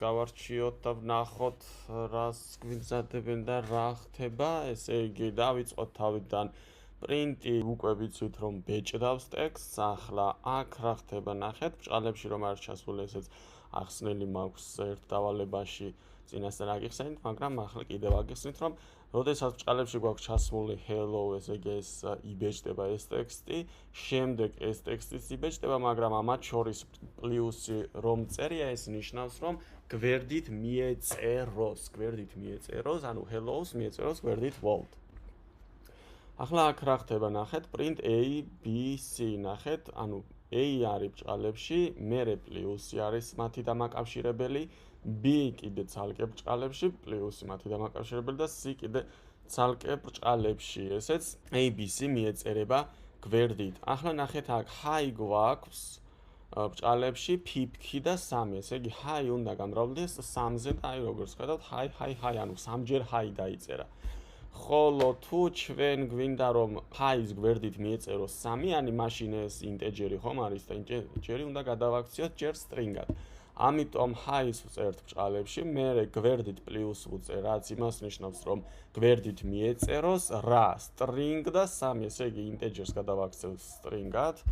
გავარჩიოთ და ვნახოთ რას გვიმზადებენ და რა ხდება, ესე იგი დავიწყოთ თავიდან პრინტი უკვე ვიცით რომ ბეჭდავს ტექსტს, ახლა აქ რა ხდება ნახეთ, ბრჭყალებში რომ არის ჩასული ესეც ახსნელი მაქვს ერთ დავალებაში წინასწარ აგიხსენით, მაგრამ ახლა კიდევ აგიხსნით რომ როდესაც ბრჭყალებში გვაქვს ჩასმული hello, ესე იგი ეს იბეჭდება ეს ტექსტი, შემდეგ ეს ტექსტიც იბეჭდება, მაგრამ ამათ შორის პლუსი რომ წერია, ეს ნიშნავს რომ გვერდით მიეწეროს, ანუ hello-ს მიეწეროს გვერდით world. ახლა აქ რა ხდება ნახეთ, print a, b, c ნახეთ, ანუ a არის ბრჭყალებში, მერე პლუსი არის მათი დამაკავშირებელი, b კიდე ცალკე ბრჭყალებში, პლუსი მათი დამაკავშირებელი და c კიდე ცალკე ბრჭყალებში. ესეც a, b, c მიეწერება გვერდით. ახლა ნახეთ აქ hi გვაქვს ბრჭყალებში ფიფქი და 3, ესე იგი hi უნდა გამრავლდეს 3-ზე და აი როგორც ხედავთ hi, ანუ 3ჯერ hi დაიწერა. ხოლო თუ ჩვენ გვინდა რომ hi-ს გვერდით მიეწეროს 3, ანუ მაშინ ეს ინტეჯერი ხომ არის და ინტეჯერი უნდა გადავაქციოთ ჯერ string-ად. ამიტომ hi-ს ვწერთ ბრჭყალებში, მერე გვერდით პლუს ვუწერ, რაც იმას ნიშნავს რომ გვერდით მიეწეროს რა string და 3, ესე იგი ინტეჯერს გადავაქცევთ string-ად.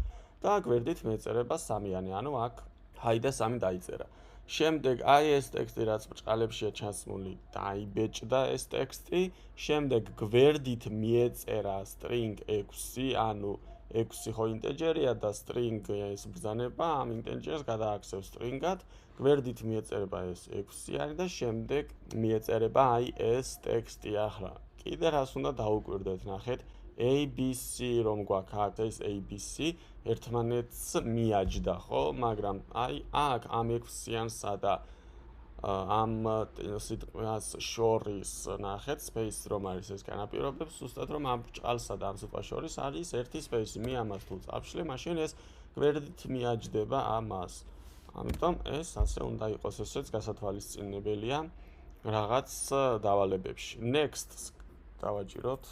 და გვერდით მეწერება 3-იანი, ანუ აქ hi და 3 დაიწერა. შემდეგ აი ეს ტექსტი რაც ბრჭყალებშია ჩასმული, დაიბეჭდა ეს ტექსტი, შემდეგ გვერდით მიეწერა string 6, ანუ 6 ხო ინტეჯერია და string ეს ბრძანება ამ ინტეჯერს გადააქცევს string-ად, გვერდით მიეწერება ეს 6-იანი და შემდეგ მიეწერება აი ეს ტექსტი. ახლა კიდე რას უნდა დაუკვირდეთ, ნახეთ ABC რომ გვაქვს აქ ეს ABC ერთმანეთს მიაჯდა, ხო? მაგრამ აი აქ ამ 6-იანსა და ამ სიტყვას შორის ნახეთ space რომ არის ეს განაპირობებს ზუსტად რომ ამ ბრჭყალსა და ამ სიტყვას შორის არის ერთი space-ი, მე ამას თუ წავშლი, მაშინ ეს გვერდით მიაჯდება ამას. ამიტომ ეს ასე უნდა იყოს, ესეც გასათვალისწინებელია რაღაც დავალებებში. Next დავაჭიროთ